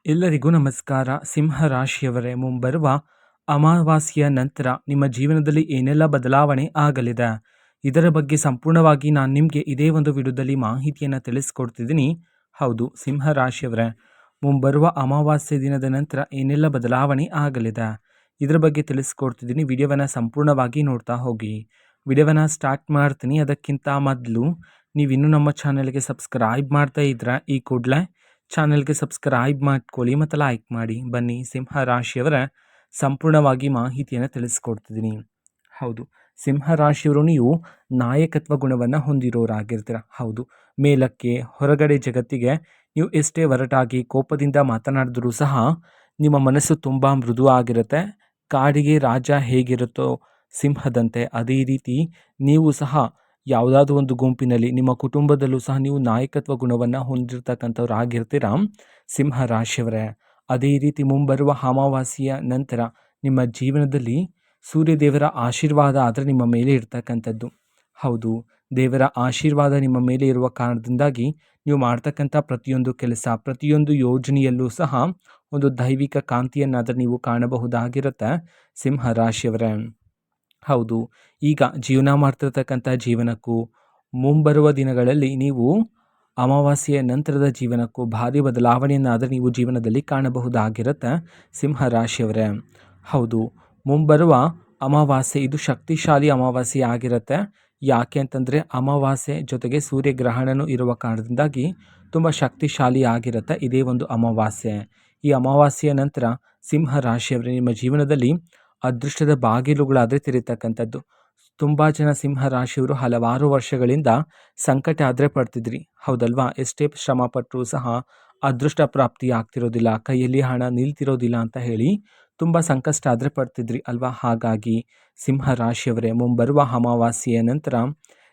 ಎಲ್ಲರಿಗೂ ನಮಸ್ಕಾರ. ಸಿಂಹ ರಾಶಿಯವರೇ, ಮುಂಬರುವ ಅಮಾವಾಸ್ಯೆಯ ನಂತರ ನಿಮ್ಮ ಜೀವನದಲ್ಲಿ ಏನೆಲ್ಲ ಬದಲಾವಣೆ ಆಗಲಿದೆ, ಇದರ ಬಗ್ಗೆ ಸಂಪೂರ್ಣವಾಗಿ ನಾನು ನಿಮಗೆ ಇದೇ ಒಂದು ವಿಡಿಯೋದಲ್ಲಿ ಮಾಹಿತಿಯನ್ನು ತಿಳಿಸ್ಕೊಡ್ತಿದ್ದೀನಿ. ಹೌದು, ಸಿಂಹ ರಾಶಿಯವರೇ, ಮುಂಬರುವ ಅಮಾವಾಸ್ಯೆ ದಿನದ ನಂತರ ಏನೆಲ್ಲ ಬದಲಾವಣೆ ಆಗಲಿದೆ ಇದರ ಬಗ್ಗೆ ತಿಳಿಸ್ಕೊಡ್ತಿದ್ದೀನಿ. ವಿಡಿಯೋವನ್ನು ಸಂಪೂರ್ಣವಾಗಿ ನೋಡ್ತಾ ಹೋಗಿ. ವಿಡಿಯೋವನ್ನು ಸ್ಟಾರ್ಟ್ ಮಾಡ್ತೀನಿ. ಅದಕ್ಕಿಂತ ಮೊದಲು ನೀವಿನ್ನೂ ನಮ್ಮ ಚಾನೆಲ್ಗೆ ಸಬ್ಸ್ಕ್ರೈಬ್ ಮಾಡ್ತಾ ಇದ್ರೆ ಈ ಕೂಡಲೇ ಚಾನೆಲ್ಗೆ ಸಬ್ಸ್ಕ್ರೈಬ್ ಮಾಡ್ಕೊಳ್ಳಿ ಮತ್ತು ಲೈಕ್ ಮಾಡಿ. ಬನ್ನಿ, ಸಿಂಹ ರಾಶಿಯವರ ಸಂಪೂರ್ಣವಾಗಿ ಮಾಹಿತಿಯನ್ನು ತಿಳಿಸ್ಕೊಡ್ತಿದ್ದೀನಿ. ಹೌದು, ಸಿಂಹ ರಾಶಿಯವರು ನೀವು ನಾಯಕತ್ವ ಗುಣವನ್ನು ಹೊಂದಿರೋರಾಗಿರ್ತೀರ. ಹೌದು, ಮೇಲಕ್ಕೆ ಹೊರಗಡೆ ಜಗತ್ತಿಗೆ ನೀವು ಎಷ್ಟೇ ಒರಟಾಗಿ ಕೋಪದಿಂದ ಮಾತನಾಡಿದ್ರೂ ಸಹ ನಿಮ್ಮ ಮನಸ್ಸು ತುಂಬ ಮೃದು ಆಗಿರುತ್ತೆ. ಕಾಡಿಗೆ ರಾಜ ಹೇಗಿರುತ್ತೋ ಸಿಂಹದಂತೆ, ಅದೇ ರೀತಿ ನೀವು ಸಹ ಯಾವುದಾದ್ರೂ ಒಂದು ಗುಂಪಿನಲ್ಲಿ ನಿಮ್ಮ ಕುಟುಂಬದಲ್ಲೂ ಸಹ ನೀವು ನಾಯಕತ್ವ ಗುಣವನ್ನು ಹೊಂದಿರತಕ್ಕಂಥವ್ರಾಗಿರ್ತೀರ ಸಿಂಹ ರಾಶಿಯವರೇ. ಅದೇ ರೀತಿ ಮುಂಬರುವ ಅಮಾವಾಸ್ಯೆಯ ನಂತರ ನಿಮ್ಮ ಜೀವನದಲ್ಲಿ ಸೂರ್ಯದೇವರ ಆಶೀರ್ವಾದ ಆದರೆ ನಿಮ್ಮ ಮೇಲೆ ಇರ್ತಕ್ಕಂಥದ್ದು. ಹೌದು, ದೇವರ ಆಶೀರ್ವಾದ ನಿಮ್ಮ ಮೇಲೆ ಇರುವ ಕಾರಣದಿಂದಾಗಿ ನೀವು ಮಾಡ್ತಕ್ಕಂಥ ಪ್ರತಿಯೊಂದು ಕೆಲಸ, ಪ್ರತಿಯೊಂದು ಯೋಜನೆಯಲ್ಲೂ ಸಹ ಒಂದು ದೈವಿಕ ಕಾಂತಿಯನ್ನಾದರೆ ನೀವು ಕಾಣಬಹುದಾಗಿರುತ್ತೆ ಸಿಂಹ ರಾಶಿಯವರೇ. ಹೌದು, ಈಗ ಜೀವನ ಮಾಡ್ತಿರ್ತಕ್ಕಂಥ ಜೀವನಕ್ಕೂ ಮುಂಬರುವ ದಿನಗಳಲ್ಲಿ ನೀವು ಅಮಾವಾಸ್ಯೆಯ ನಂತರದ ಜೀವನಕ್ಕೂ ಭಾರಿ ಬದಲಾವಣೆಯನ್ನಾದರೆ ನೀವು ಜೀವನದಲ್ಲಿ ಕಾಣಬಹುದಾಗಿರುತ್ತೆ ಸಿಂಹ ರಾಶಿಯವರೇ. ಹೌದು, ಮುಂಬರುವ ಅಮಾವಾಸ್ಯೆ ಇದು ಶಕ್ತಿಶಾಲಿ ಅಮಾವಾಸ್ಯೆ ಆಗಿರುತ್ತೆ. ಯಾಕೆ ಅಂತಂದರೆ ಅಮಾವಾಸ್ಯೆ ಜೊತೆಗೆ ಸೂರ್ಯಗ್ರಹಣನೂ ಇರುವ ಕಾರಣದಿಂದಾಗಿ ತುಂಬ ಶಕ್ತಿಶಾಲಿ ಆಗಿರುತ್ತೆ ಇದೇ ಒಂದು ಅಮಾವಾಸ್ಯೆ. ಈ ಅಮಾವಾಸ್ಯೆಯ ನಂತರ ಸಿಂಹ ರಾಶಿಯವರೇ, ನಿಮ್ಮ ಜೀವನದಲ್ಲಿ ಅದೃಷ್ಟದ ಬಾಗಿಲುಗಳಾದರೆ ತೆರೀತಕ್ಕಂಥದ್ದು. ತುಂಬ ಜನ ಸಿಂಹ ರಾಶಿಯವರು ಹಲವಾರು ವರ್ಷಗಳಿಂದ ಸಂಕಟ ಆದರೆ ಪಡ್ತಿದ್ರಿ, ಹೌದಲ್ವಾ? ಎಷ್ಟೇ ಶ್ರಮ ಪಟ್ಟರೂ ಸಹ ಅದೃಷ್ಟ ಪ್ರಾಪ್ತಿ ಆಗ್ತಿರೋದಿಲ್ಲ, ಕೈಯಲ್ಲಿ ಹಣ ನಿಲ್ತಿರೋದಿಲ್ಲ ಅಂತ ಹೇಳಿ ತುಂಬ ಸಂಕಷ್ಟ ಆದರೆ ಪಡ್ತಿದ್ರಿ ಅಲ್ವಾ? ಹಾಗಾಗಿ ಸಿಂಹ ರಾಶಿಯವರೇ, ಮುಂಬರುವ ಅಮಾವಾಸ್ಯೆಯ ನಂತರ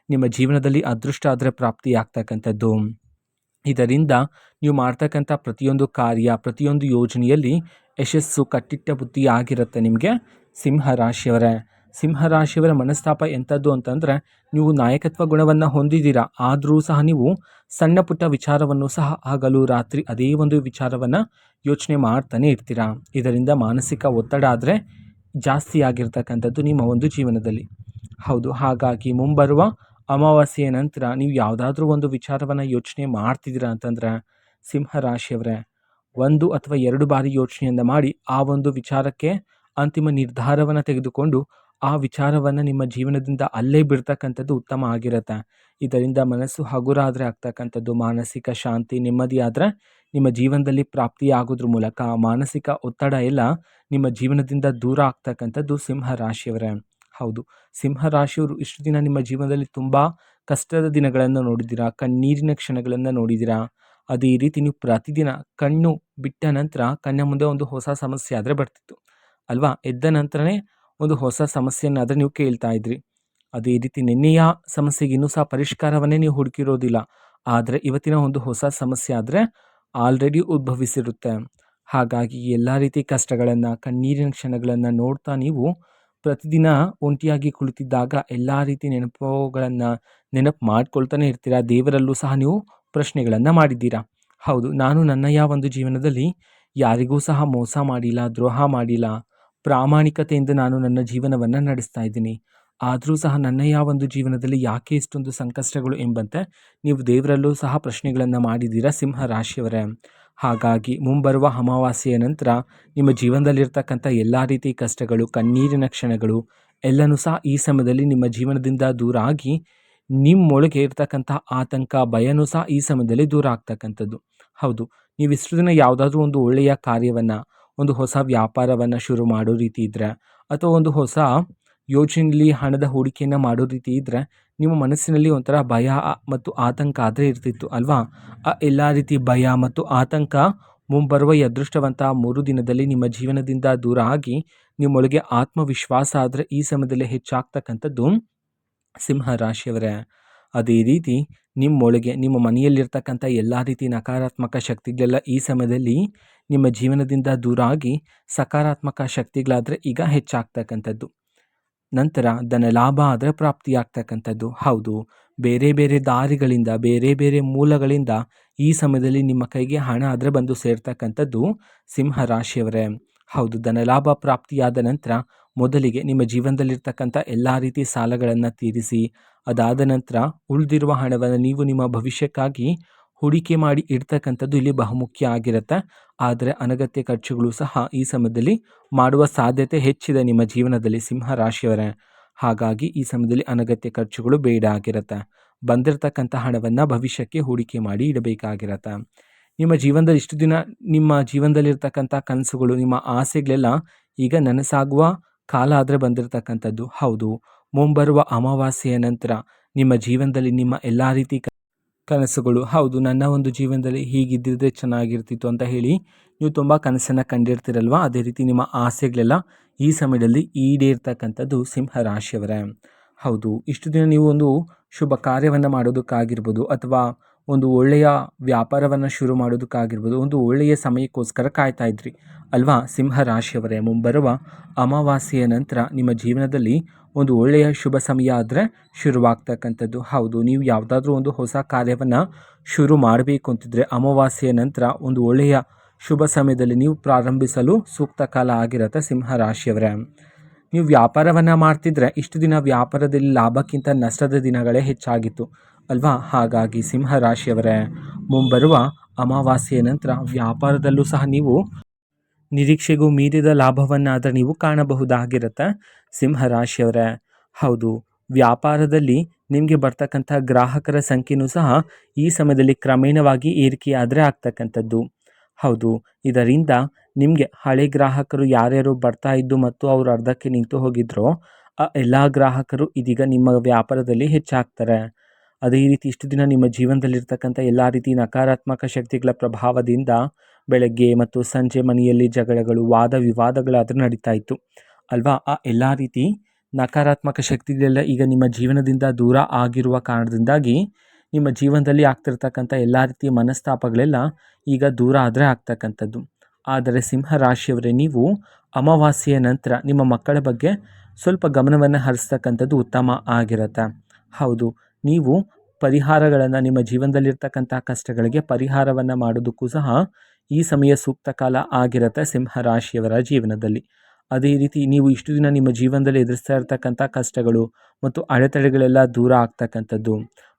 ನಿಮ್ಮ ಜೀವನದಲ್ಲಿ ಅದೃಷ್ಟ ಆದರೆ ಪ್ರಾಪ್ತಿ ಆಗ್ತಕ್ಕಂಥದ್ದು. ಇದರಿಂದ ನೀವು ಮಾಡ್ತಕ್ಕಂಥ ಪ್ರತಿಯೊಂದು ಕಾರ್ಯ, ಪ್ರತಿಯೊಂದು ಯೋಜನೆಯಲ್ಲಿ ಯಶಸ್ಸು ಕಟ್ಟಿಟ್ಟ ಬುದ್ಧಿ ಆಗಿರುತ್ತೆ ನಿಮಗೆ ಸಿಂಹ ರಾಶಿಯವರೇ. ಸಿಂಹ ರಾಶಿಯವರ ಮನಸ್ತಾಪ ಎಂಥದ್ದು ಅಂತಂದರೆ, ನೀವು ನಾಯಕತ್ವ ಗುಣವನ್ನು ಹೊಂದಿದ್ದೀರಾ, ಆದರೂ ಸಹ ನೀವು ಸಣ್ಣ ಪುಟ್ಟ ವಿಚಾರವನ್ನು ಸಹ ಹಗಲು ರಾತ್ರಿ ಅದೇ ಒಂದು ವಿಚಾರವನ್ನು ಯೋಚನೆ ಮಾಡ್ತಾನೆ ಇರ್ತೀರಾ. ಇದರಿಂದ ಮಾನಸಿಕ ಒತ್ತಡ ಆದರೆ ಜಾಸ್ತಿ ಆಗಿರ್ತಕ್ಕಂಥದ್ದು ನಿಮ್ಮ ಒಂದು ಜೀವನದಲ್ಲಿ. ಹೌದು, ಹಾಗಾಗಿ ಮುಂಬರುವ ಅಮಾವಾಸ್ಯೆಯ ನಂತರ ನೀವು ಯಾವುದಾದ್ರೂ ಒಂದು ವಿಚಾರವನ್ನು ಯೋಚನೆ ಮಾಡ್ತಿದ್ದೀರಾ ಅಂತಂದರೆ ಸಿಂಹ ರಾಶಿಯವರೇ, 1 ಅಥವಾ 2 ಬಾರಿ ಯೋಚನೆಯನ್ನು ಮಾಡಿ ಆ ಒಂದು ವಿಚಾರಕ್ಕೆ ಅಂತಿಮ ನಿರ್ಧಾರವನ್ನು ತೆಗೆದುಕೊಂಡು ಆ ವಿಚಾರವನ್ನು ನಿಮ್ಮ ಜೀವನದಿಂದ ಅಲ್ಲೇ ಬಿಡ್ತಕ್ಕಂಥದ್ದು ಉತ್ತಮ ಆಗಿರುತ್ತೆ. ಇದರಿಂದ ಮನಸ್ಸು ಹಗುರಾದರೆ ಆಗ್ತಕ್ಕಂಥದ್ದು, ಮಾನಸಿಕ ಶಾಂತಿ ನೆಮ್ಮದಿ ಆದರೆ ನಿಮ್ಮ ಜೀವನದಲ್ಲಿ ಪ್ರಾಪ್ತಿಯಾಗೋದ್ರ ಮೂಲಕ ಮಾನಸಿಕ ಒತ್ತಡ ಎಲ್ಲ ನಿಮ್ಮ ಜೀವನದಿಂದ ದೂರ ಆಗ್ತಕ್ಕಂಥದ್ದು ಸಿಂಹ ರಾಶಿಯವರೇ. ಹೌದು, ಸಿಂಹ ರಾಶಿಯವರು ಇಷ್ಟು ದಿನ ನಿಮ್ಮ ಜೀವನದಲ್ಲಿ ತುಂಬ ಕಷ್ಟದ ದಿನಗಳನ್ನು ನೋಡಿದ್ದೀರಾ, ಕಣ್ಣೀರಿನ ಕ್ಷಣಗಳನ್ನು ನೋಡಿದ್ದೀರಾ. ಅದೇ ರೀತಿ ನೀವು ಪ್ರತಿದಿನ ಕಣ್ಣು ಬಿಟ್ಟ ನಂತರ ಕಣ್ಣ ಮುಂದೆ ಒಂದು ಹೊಸ ಸಮಸ್ಯೆ ಆದರೆ ಬರ್ತಿತ್ತು ಅಲ್ವಾ? ಎದ್ದ ನಂತರನೇ ಒಂದು ಹೊಸ ಸಮಸ್ಯೆಯನ್ನಾದರೆ ನೀವು ಕೇಳ್ತಾ ಇದ್ರಿ. ಅದೇ ರೀತಿ ನಿನ್ನೆಯ ಸಮಸ್ಯೆಗೆ ಇನ್ನೂ ಸಹ ಪರಿಷ್ಕಾರವನ್ನೇ ನೀವು ಹುಡುಕಿರೋದಿಲ್ಲ, ಆದರೆ ಇವತ್ತಿನ ಒಂದು ಹೊಸ ಸಮಸ್ಯೆ ಆದರೆ ಆಲ್ರೆಡಿ ಉದ್ಭವಿಸಿರುತ್ತೆ. ಹಾಗಾಗಿ ಎಲ್ಲ ರೀತಿ ಕಷ್ಟಗಳನ್ನು, ಕಣ್ಣೀರಿನ ಕ್ಷಣಗಳನ್ನು ನೋಡ್ತಾ ನೀವು ಪ್ರತಿದಿನ ಒಂಟಿಯಾಗಿ ಕುಳಿತಿದ್ದಾಗ ಎಲ್ಲ ರೀತಿ ನೆನಪು ಮಾಡ್ಕೊಳ್ತಾನೆ ಇರ್ತೀರಾ. ದೇವರಲ್ಲೂ ಸಹ ನೀವು ಪ್ರಶ್ನೆಗಳನ್ನು ಮಾಡಿದ್ದೀರಾ. ಹೌದು, ನಾನು ನನ್ನಯ ಒಂದು ಜೀವನದಲ್ಲಿ ಯಾರಿಗೂ ಸಹ ಮೋಸ ಮಾಡಿಲ್ಲ, ದ್ರೋಹ ಮಾಡಿಲ್ಲ, ಪ್ರಾಮಾಣಿಕತೆಯಿಂದ ನಾನು ನನ್ನ ಜೀವನವನ್ನು ನಡೆಸ್ತಾ ಇದ್ದೀನಿ. ಆದರೂ ಸಹ ನನ್ನಯ ಒಂದು ಜೀವನದಲ್ಲಿ ಯಾಕೆ ಇಷ್ಟೊಂದು ಸಂಕಷ್ಟಗಳು ಎಂಬಂತೆ ನೀವು ದೇವರಲ್ಲೂ ಸಹ ಪ್ರಶ್ನೆಗಳನ್ನು ಮಾಡಿದ್ದೀರಾ ಸಿಂಹ ರಾಶಿಯವರೇ. ಹಾಗಾಗಿ ಮುಂಬರುವ ಅಮಾವಾಸ್ಯೆಯ ನಂತರ ನಿಮ್ಮ ಜೀವನದಲ್ಲಿರ್ತಕ್ಕಂಥ ಎಲ್ಲ ರೀತಿ ಕಷ್ಟಗಳು, ಕಣ್ಣೀರಿನ ಕ್ಷಣಗಳು ಎಲ್ಲನೂ ಸಹ ಈ ಸಮಯದಲ್ಲಿ ನಿಮ್ಮ ಜೀವನದಿಂದ ದೂರ ಆಗಿ ನಿಮ್ಮೊಳಗೆ ಇರ್ತಕ್ಕಂಥ ಆತಂಕ, ಭಯನೂ ಸಹ ಈ ಸಮಯದಲ್ಲಿ ದೂರ ಆಗ್ತಕ್ಕಂಥದ್ದು. ಹೌದು, ನೀವು ಇಷ್ಟು ದಿನ ಯಾವುದಾದ್ರೂ ಒಂದು ಒಳ್ಳೆಯ ಕಾರ್ಯವನ್ನು, ಒಂದು ಹೊಸ ವ್ಯಾಪಾರವನ್ನು ಶುರು ಮಾಡೋ ರೀತಿ ಇದ್ದರೆ ಅಥವಾ ಒಂದು ಹೊಸ ಯೋಜನೆಯಲ್ಲಿ ಹಣದ ಹೂಡಿಕೆಯನ್ನು ಮಾಡೋ ರೀತಿ ಇದ್ದರೆ ನಿಮ್ಮ ಮನಸ್ಸಿನಲ್ಲಿ ಒಂಥರ ಭಯ ಮತ್ತು ಆತಂಕ ಆದರೆ ಇರ್ತಿತ್ತು ಅಲ್ವಾ? ಆ ಎಲ್ಲ ರೀತಿ ಭಯ ಮತ್ತು ಆತಂಕ ಮುಂಬರುವ ಈ ಅದೃಷ್ಟವಂತ 3 ದಿನದಲ್ಲಿ ನಿಮ್ಮ ಜೀವನದಿಂದ ದೂರ ಆಗಿ ನಿಮ್ಮೊಳಗೆ ಆತ್ಮವಿಶ್ವಾಸ ಆದರೆ ಈ ಸಮಯದಲ್ಲಿ ಹೆಚ್ಚಾಗ್ತಕ್ಕಂಥದ್ದು ಸಿಂಹ ರಾಶಿಯವರೇ. ಅದೇ ರೀತಿ ನಿಮ್ಮೊಳಗೆ, ನಿಮ್ಮ ಮನೆಯಲ್ಲಿರ್ತಕ್ಕಂಥ ಎಲ್ಲ ರೀತಿ ನಕಾರಾತ್ಮಕ ಶಕ್ತಿಗಳೆಲ್ಲ ಈ ಸಮಯದಲ್ಲಿ ನಿಮ್ಮ ಜೀವನದಿಂದ ದೂರ ಆಗಿ ಸಕಾರಾತ್ಮಕ ಶಕ್ತಿಗಳಾದರೆ ಈಗ ಹೆಚ್ಚಾಗ್ತಕ್ಕಂಥದ್ದು. ನಂತರ ಧನ ಲಾಭ ಆದರೆ ಪ್ರಾಪ್ತಿಯಾಗ್ತಕ್ಕಂಥದ್ದು. ಹೌದು, ಬೇರೆ ಬೇರೆ ದಾರಿಗಳಿಂದ, ಬೇರೆ ಬೇರೆ ಮೂಲಗಳಿಂದ ಈ ಸಮಯದಲ್ಲಿ ನಿಮ್ಮ ಕೈಗೆ ಹಣ ಆದರೆ ಬಂದು ಸೇರ್ತಕ್ಕಂಥದ್ದು ಸಿಂಹ ರಾಶಿಯವರೇ. ಹೌದು, ಧನಲಾಭ ಪ್ರಾಪ್ತಿಯಾದ ನಂತರ ಮೊದಲಿಗೆ ನಿಮ್ಮ ಜೀವನದಲ್ಲಿರ್ತಕ್ಕಂಥ ಎಲ್ಲ ರೀತಿ ಸಾಲಗಳನ್ನು ತೀರಿಸಿ, ಅದಾದ ನಂತರ ಉಳಿದಿರುವ ಹಣವನ್ನು ನೀವು ನಿಮ್ಮ ಭವಿಷ್ಯಕ್ಕಾಗಿ ಹೂಡಿಕೆ ಮಾಡಿ ಇಡ್ತಕ್ಕಂಥದ್ದು ಇಲ್ಲಿ ಬಹುಮುಖ್ಯ ಆಗಿರುತ್ತೆ. ಆದರೆ ಅನಗತ್ಯ ಖರ್ಚುಗಳು ಸಹ ಈ ಸಮಯದಲ್ಲಿ ಮಾಡುವ ಸಾಧ್ಯತೆ ಹೆಚ್ಚಿದೆ ನಿಮ್ಮ ಜೀವನದಲ್ಲಿ ಸಿಂಹ ರಾಶಿಯವರೇ. ಹಾಗಾಗಿ ಈ ಸಮಯದಲ್ಲಿ ಅನಗತ್ಯ ಖರ್ಚುಗಳು ಬೇಡ ಆಗಿರುತ್ತೆ. ಬಂದಿರತಕ್ಕಂಥ ಹಣವನ್ನು ಭವಿಷ್ಯಕ್ಕೆ ಹೂಡಿಕೆ ಮಾಡಿ ಇಡಬೇಕಾಗಿರುತ್ತೆ. ನಿಮ್ಮ ಜೀವನದಲ್ಲಿ ಇಷ್ಟು ದಿನ ನಿಮ್ಮ ಜೀವನದಲ್ಲಿರ್ತಕ್ಕಂಥ ಕನಸುಗಳು, ನಿಮ್ಮ ಆಸೆಗಳೆಲ್ಲ ಈಗ ನನಸಾಗುವ ಕಾಲ ಆದರೆ ಬಂದಿರತಕ್ಕಂಥದ್ದು. ಹೌದು, ಮುಂಬರುವ ಅಮಾವಾಸ್ಯೆಯ ನಂತರ ನಿಮ್ಮ ಜೀವನದಲ್ಲಿ ನಿಮ್ಮ ಎಲ್ಲ ರೀತಿ ಕನಸುಗಳು, ಹೌದು ನನ್ನ ಒಂದು ಜೀವನದಲ್ಲಿ ಹೀಗಿದ್ದಿದ್ರೆ ಚೆನ್ನಾಗಿರ್ತಿತ್ತು ಅಂತ ಹೇಳಿ ನೀವು ತುಂಬ ಕನಸನ್ನು ಕಂಡಿರ್ತೀರಲ್ವ, ಅದೇ ರೀತಿ ನಿಮ್ಮ ಆಸೆಗಳೆಲ್ಲ ಈ ಸಮಯದಲ್ಲಿ ಈಡೇರ್ತಕ್ಕಂಥದ್ದು ಸಿಂಹ ರಾಶಿಯವರೇ. ಹೌದು, ಇಷ್ಟು ದಿನ ನೀವು ಒಂದು ಶುಭ ಕಾರ್ಯವನ್ನು ಮಾಡೋದಕ್ಕಾಗಿರ್ಬೋದು, ಅಥವಾ ಒಂದು ಒಳ್ಳೆಯ ವ್ಯಾಪಾರವನ್ನು ಶುರು ಮಾಡೋದಕ್ಕಾಗಿರ್ಬೋದು, ಒಂದು ಒಳ್ಳೆಯ ಸಮಯಕ್ಕೋಸ್ಕರ ಕಾಯ್ತಾ ಇದ್ರಿ ಅಲ್ವಾ ಸಿಂಹ ರಾಶಿಯವರೇ. ಮುಂಬರುವ ಅಮಾವಾಸ್ಯೆಯ ನಂತರ ನಿಮ್ಮ ಜೀವನದಲ್ಲಿ ಒಂದು ಒಳ್ಳೆಯ ಶುಭ ಸಮಯ ಆದರೆ ಶುರುವಾಗ್ತಕ್ಕಂಥದ್ದು. ಹೌದು, ನೀವು ಯಾವುದಾದ್ರೂ ಒಂದು ಹೊಸ ಕಾರ್ಯವನ್ನು ಶುರು ಮಾಡಬೇಕು ಅಂತಿದ್ರೆ ಅಮಾವಾಸ್ಯೆಯ ನಂತರ ಒಂದು ಒಳ್ಳೆಯ ಶುಭ ಸಮಯದಲ್ಲಿ ನೀವು ಪ್ರಾರಂಭಿಸಲು ಸೂಕ್ತ ಕಾಲ ಆಗಿರುತ್ತೆ ಸಿಂಹ ರಾಶಿಯವರೇ. ನೀವು ವ್ಯಾಪಾರವನ್ನು ಮಾಡ್ತಿದ್ರೆ ಇಷ್ಟು ದಿನ ವ್ಯಾಪಾರದಲ್ಲಿ ಲಾಭಕ್ಕಿಂತ ನಷ್ಟದ ದಿನಗಳೇ ಹೆಚ್ಚಾಗಿತ್ತು ಅಲ್ವಾ. ಹಾಗಾಗಿ ಸಿಂಹ ರಾಶಿಯವರೇ, ಮುಂಬರುವ ಅಮಾವಾಸ್ಯೆಯ ನಂತರ ವ್ಯಾಪಾರದಲ್ಲೂ ಸಹ ನೀವು ನಿರೀಕ್ಷೆಗೂ ಮೀರಿದ ಲಾಭವನ್ನಾದರೆ ನೀವು ಕಾಣಬಹುದಾಗಿರುತ್ತೆ ಸಿಂಹ ರಾಶಿಯವರೇ. ಹೌದು, ವ್ಯಾಪಾರದಲ್ಲಿ ನಿಮಗೆ ಬರ್ತಕ್ಕಂಥ ಗ್ರಾಹಕರ ಸಂಖ್ಯೆಯೂ ಸಹ ಈ ಸಮಯದಲ್ಲಿ ಕ್ರಮೇಣವಾಗಿ ಏರಿಕೆಯಾದರೆ ಆಗ್ತಕ್ಕಂಥದ್ದು. ಹೌದು, ಇದರಿಂದ ನಿಮಗೆ ಹಳೆ ಗ್ರಾಹಕರು ಯಾರ್ಯಾರು ಬರ್ತಾ ಇದ್ದು ಮತ್ತು ಅವರು ಅರ್ಧಕ್ಕೆ ನಿಂತು ಹೋಗಿದ್ರೋ ಆ ಎಲ್ಲ ಗ್ರಾಹಕರು ಇದೀಗ ನಿಮ್ಮ ವ್ಯಾಪಾರದಲ್ಲಿ ಹೆಚ್ಚಾಗ್ತಾರೆ. ಅದೇ ರೀತಿ ಇಷ್ಟು ದಿನ ನಿಮ್ಮ ಜೀವನದಲ್ಲಿರ್ತಕ್ಕಂಥ ಎಲ್ಲ ರೀತಿ ನಕಾರಾತ್ಮಕ ಶಕ್ತಿಗಳ ಪ್ರಭಾವದಿಂದ ಬೆಳಗ್ಗೆ ಮತ್ತು ಸಂಜೆ ಮನೆಯಲ್ಲಿ ಜಗಳಗಳು, ವಾದ ವಿವಾದಗಳಾದರೂ ನಡೀತಾ ಇತ್ತು ಅಲ್ವಾ. ಆ ಎಲ್ಲ ರೀತಿ ನಕಾರಾತ್ಮಕ ಶಕ್ತಿಗಳೆಲ್ಲ ಈಗ ನಿಮ್ಮ ಜೀವನದಿಂದ ದೂರ ಆಗಿರುವ ಕಾರಣದಿಂದಾಗಿ ನಿಮ್ಮ ಜೀವನದಲ್ಲಿ ಆಗ್ತಿರ್ತಕ್ಕಂಥ ಎಲ್ಲ ರೀತಿಯ ಮನಸ್ತಾಪಗಳೆಲ್ಲ ಈಗ ದೂರ ಆದರೆ ಆಗ್ತಕ್ಕಂಥದ್ದು. ಆದರೆ ಸಿಂಹ ರಾಶಿಯವರೇ, ನೀವು ಅಮಾವಾಸ್ಯೆಯ ನಂತರ ನಿಮ್ಮ ಮಕ್ಕಳ ಬಗ್ಗೆ ಸ್ವಲ್ಪ ಗಮನವನ್ನು ಹರಿಸ್ತಕ್ಕಂಥದ್ದು ಉತ್ತಮ ಆಗಿರುತ್ತೆ. ಹೌದು, ನೀವು ಪರಿಹಾರಗಳನ್ನು, ನಿಮ್ಮ ಜೀವನದಲ್ಲಿರ್ತಕ್ಕಂಥ ಕಷ್ಟಗಳಿಗೆ ಪರಿಹಾರವನ್ನು ಮಾಡೋದಕ್ಕೂ ಸಹ ಈ ಸಮಯ ಸೂಕ್ತ ಕಾಲ ಆಗಿರುತ್ತೆ ಸಿಂಹ ರಾಶಿಯವರ ಜೀವನದಲ್ಲಿ. ಅದೇ ರೀತಿ ನೀವು ಇಷ್ಟು ದಿನ ನಿಮ್ಮ ಜೀವನದಲ್ಲಿ ಎದುರಿಸ್ತಾ ಇರ್ತಕ್ಕಂಥ ಕಷ್ಟಗಳು ಮತ್ತು ಅಡೆತಡೆಗಳೆಲ್ಲ ದೂರ ಆಗ್ತಕ್ಕಂಥದ್ದು,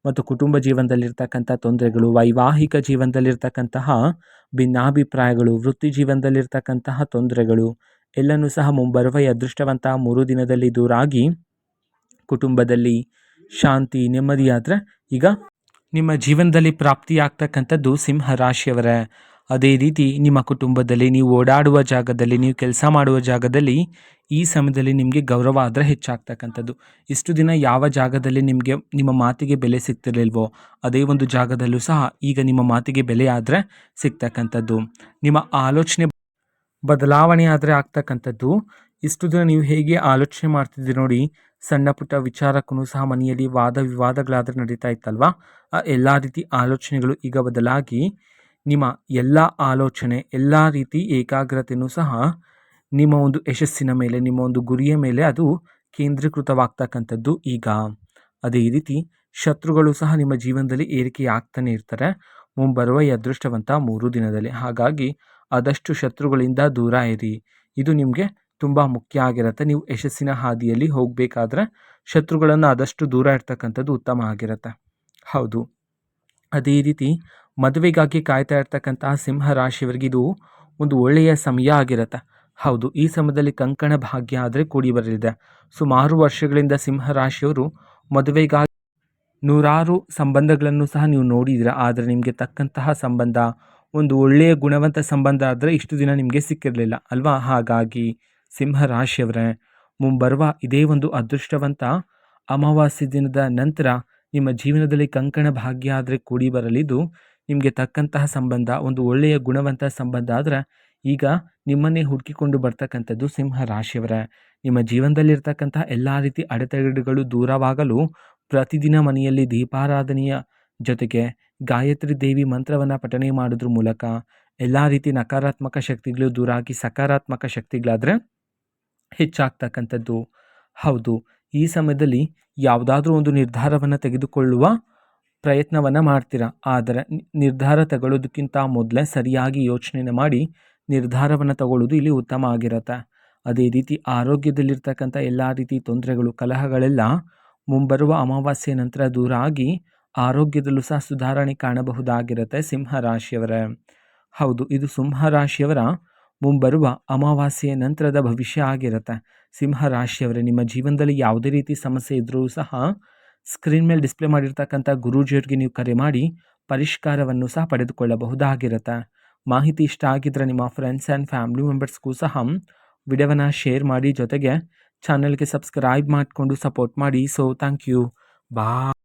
ಮತ್ತು ಕುಟುಂಬ ಜೀವನದಲ್ಲಿರ್ತಕ್ಕಂಥ ತೊಂದರೆಗಳು, ವೈವಾಹಿಕ ಜೀವನದಲ್ಲಿರ್ತಕ್ಕಂತಹ ಭಿನ್ನಾಭಿಪ್ರಾಯಗಳು, ವೃತ್ತಿ ಜೀವನದಲ್ಲಿರ್ತಕ್ಕಂತಹ ತೊಂದರೆಗಳು ಎಲ್ಲನೂ ಸಹ ಮುಂಬರುವ ಅದೃಷ್ಟವಂತ 3 ದಿನದಲ್ಲಿ ದೂರಾಗಿ ಕುಟುಂಬದಲ್ಲಿ ಶಾಂತಿ, ನೆಮ್ಮದಿಯಾದರೆ ಈಗ ನಿಮ್ಮ ಜೀವನದಲ್ಲಿ ಪ್ರಾಪ್ತಿಯಾಗ್ತಕ್ಕಂಥದ್ದು ಸಿಂಹ ರಾಶಿಯವರೇ. ಅದೇ ರೀತಿ ನಿಮ್ಮ ಕುಟುಂಬದಲ್ಲಿ, ನೀವು ಓಡಾಡುವ ಜಾಗದಲ್ಲಿ, ನೀವು ಕೆಲಸ ಮಾಡುವ ಜಾಗದಲ್ಲಿ ಈ ಸಮಯದಲ್ಲಿ ನಿಮಗೆ ಗೌರವ ಆದರೆ ಹೆಚ್ಚಾಗ್ತಕ್ಕಂಥದ್ದು. ಇಷ್ಟು ದಿನ ಯಾವ ಜಾಗದಲ್ಲಿ ನಿಮಗೆ ನಿಮ್ಮ ಮಾತಿಗೆ ಬೆಲೆ ಸಿಗ್ತಿರ್ಲಿಲ್ವೋ ಅದೇ ಒಂದು ಜಾಗದಲ್ಲೂ ಸಹ ಈಗ ನಿಮ್ಮ ಮಾತಿಗೆ ಬೆಲೆ ಆದರೆ ಸಿಗ್ತಕ್ಕಂಥದ್ದು. ನಿಮ್ಮ ಆಲೋಚನೆ ಬದಲಾವಣೆ ಆದರೆ ಆಗ್ತಕ್ಕಂಥದ್ದು. ಇಷ್ಟು ದಿನ ನೀವು ಹೇಗೆ ಆಲೋಚನೆ ಮಾಡ್ತಿದ್ದೀರಿ ನೋಡಿ, ಸಣ್ಣ ಪುಟ್ಟ ವಿಚಾರಕ್ಕೂ ಸಹ ಮನೆಯಲ್ಲಿ ವಾದ ವಿವಾದಗಳಾದರೆ ನಡೀತಾ ಇತ್ತಲ್ವ, ಆ ಎಲ್ಲ ರೀತಿ ಆಲೋಚನೆಗಳು ಈಗ ಬದಲಾಗಿ ನಿಮ್ಮ ಎಲ್ಲ ಆಲೋಚನೆ, ಎಲ್ಲ ರೀತಿ ಏಕಾಗ್ರತೆಯೂ ಸಹ ನಿಮ್ಮ ಒಂದು ಯಶಸ್ಸಿನ ಮೇಲೆ, ನಿಮ್ಮ ಒಂದು ಗುರಿಯ ಮೇಲೆ ಅದು ಕೇಂದ್ರೀಕೃತವಾಗ್ತಕ್ಕಂಥದ್ದು ಈಗ. ಅದೇ ರೀತಿ ಶತ್ರುಗಳು ಸಹ ನಿಮ್ಮ ಜೀವನದಲ್ಲಿ ಏರಿಕೆ ಆಗ್ತಾನೆ ಇರ್ತಾರೆ ಮುಂಬರುವ ಈ ಅದೃಷ್ಟವಂತ 3 ದಿನದಲ್ಲಿ. ಹಾಗಾಗಿ ಆದಷ್ಟು ಶತ್ರುಗಳಿಂದ ದೂರ ಇರಿ, ಇದು ನಿಮಗೆ ತುಂಬ ಮುಖ್ಯ ಆಗಿರುತ್ತೆ. ನೀವು ಯಶಸ್ಸಿನ ಹಾದಿಯಲ್ಲಿ ಹೋಗಬೇಕಾದ್ರೆ ಶತ್ರುಗಳನ್ನು ಆದಷ್ಟು ದೂರ ಇರ್ತಕ್ಕಂಥದ್ದು ಉತ್ತಮ ಆಗಿರುತ್ತೆ. ಹೌದು, ಅದೇ ರೀತಿ ಮದುವೆಗಾಗಿ ಕಾಯ್ತಾ ಇರ್ತಕ್ಕಂತಹ ಸಿಂಹ ರಾಶಿಯವರಿಗೆ ಇದು ಒಂದು ಒಳ್ಳೆಯ ಸಮಯ ಆಗಿರುತ್ತೆ. ಹೌದು, ಈ ಸಮಯದಲ್ಲಿ ಕಂಕಣ ಭಾಗ್ಯ ಆದರೆ ಕೂಡಿ ಬರಲಿದೆ. ಸುಮಾರು ವರ್ಷಗಳಿಂದ ಸಿಂಹ ರಾಶಿಯವರು ಮದುವೆಗಾಗಿ ನೂರಾರು ಸಂಬಂಧಗಳನ್ನು ಸಹ ನೀವು ನೋಡಿದ್ದೀರ, ಆದರೆ ನಿಮಗೆ ತಕ್ಕಂತಹ ಸಂಬಂಧ, ಒಂದು ಒಳ್ಳೆಯ ಗುಣವಂತ ಸಂಬಂಧ ಆದರೆ ಇಷ್ಟು ದಿನ ನಿಮಗೆ ಸಿಕ್ಕಿರಲಿಲ್ಲ ಅಲ್ವಾ. ಹಾಗಾಗಿ ಸಿಂಹ ರಾಶಿಯವರೇ, ಮುಂಬರುವ ಇದೇ ಒಂದು ಅದೃಷ್ಟವಂತ ಅಮಾವಾಸ್ಯೆ ದಿನದ ನಂತರ ನಿಮ್ಮ ಜೀವನದಲ್ಲಿ ಕಂಕಣ ಭಾಗ್ಯ ಆದರೆ ಕೂಡಿ ಬರಲಿದ್ದು, ನಿಮಗೆ ತಕ್ಕಂತಹ ಸಂಬಂಧ, ಒಂದು ಒಳ್ಳೆಯ ಗುಣವಂತ ಸಂಬಂಧ ಆದರೆ ಈಗ ನಿಮ್ಮನ್ನೇ ಹುಡುಕಿಕೊಂಡು ಬರ್ತಕ್ಕಂಥದ್ದು ಸಿಂಹ ರಾಶಿಯವರೇ. ನಿಮ್ಮ ಜೀವನದಲ್ಲಿರ್ತಕ್ಕಂಥ ಎಲ್ಲ ರೀತಿ ಅಡೆತಡೆಗಳು ದೂರವಾಗಲು ಪ್ರತಿದಿನ ಮನೆಯಲ್ಲಿ ದೀಪಾರಾಧನೆಯ ಜೊತೆಗೆ ಗಾಯತ್ರಿ ದೇವಿ ಮಂತ್ರವನ್ನು ಪಠನೆ ಮಾಡೋದ್ರ ಮೂಲಕ ಎಲ್ಲ ರೀತಿ ನಕಾರಾತ್ಮಕ ಶಕ್ತಿಗಳು ದೂರಾಗಿ ಸಕಾರಾತ್ಮಕ ಶಕ್ತಿಗಳಾದರೆ ಹೆಚ್ಚಾಗ್ತಕ್ಕಂಥದ್ದು. ಹೌದು, ಈ ಸಮಯದಲ್ಲಿ ಯಾವುದಾದ್ರೂ ಒಂದು ನಿರ್ಧಾರವನ್ನು ತೆಗೆದುಕೊಳ್ಳುವ ಪ್ರಯತ್ನವನ್ನು ಮಾಡ್ತೀರಾ. ಆದರೆ ನಿರ್ಧಾರ ತಗೊಳ್ಳೋದಕ್ಕಿಂತ ಮೊದಲೇ ಸರಿಯಾಗಿ ಯೋಚನೆ ಮಾಡಿ ನಿರ್ಧಾರವನ್ನು ತಗೊಳ್ಳೋದು ಇಲ್ಲಿ ಉತ್ತಮ ಆಗಿರುತ್ತೆ. ಅದೇ ರೀತಿ ಆರೋಗ್ಯದಲ್ಲಿರ್ತಕ್ಕಂಥ ಎಲ್ಲ ರೀತಿ ತೊಂದರೆಗಳು, ಕಲಹಗಳೆಲ್ಲ ಮುಂಬರುವ ಅಮಾವಾಸ್ಯೆ ನಂತರ ದೂರ ಆಗಿ ಆರೋಗ್ಯದಲ್ಲೂ ಸಹ ಸುಧಾರಣೆ ಕಾಣಬಹುದಾಗಿರುತ್ತೆ ಸಿಂಹರಾಶಿಯವರೇ. ಹೌದು, ಇದು ಸಿಂಹರಾಶಿಯವರ ಮುಂಬರುವ ಅಮಾವಾಸ್ಯೆಯ ನಂತರದ ಭವಿಷ್ಯ ಆಗಿರುತ್ತೆ. ಸಿಂಹರಾಶಿಯವರೇ, ನಿಮ್ಮ ಜೀವನದಲ್ಲಿ ಯಾವುದೇ ರೀತಿ ಸಮಸ್ಯೆ ಇದ್ದರೂ ಸಹ ಸ್ಕ್ರೀನ್ ಮೇಲೆ ಡಿಸ್ಪ್ಲೇ ಮಾಡಿರ್ತಕ್ಕಂಥ ಗುರೂಜಿಯವರಿಗೆ ನೀವು ಕರೆ ಮಾಡಿ ಪರಿಷ್ಕಾರವನ್ನು ಸಹ ಪಡೆದುಕೊಳ್ಳಬಹುದಾಗಿರುತ್ತೆ. ಮಾಹಿತಿ ಇಷ್ಟ ಆಗಿದ್ದರೆ ನಿಮ್ಮ ಫ್ರೆಂಡ್ಸ್ ಆ್ಯಂಡ್ ಫ್ಯಾಮಿಲಿ ಮೆಂಬರ್ಸ್ಗೂ ಸಹ ವಿಡಿಯೋವನ್ನು ಶೇರ್ ಮಾಡಿ, ಜೊತೆಗೆ ಚಾನಲ್ಗೆ ಸಬ್ಸ್ಕ್ರೈಬ್ ಮಾಡಿಕೊಂಡು ಸಪೋರ್ಟ್ ಮಾಡಿ. So thank you. ಬಾಯ್.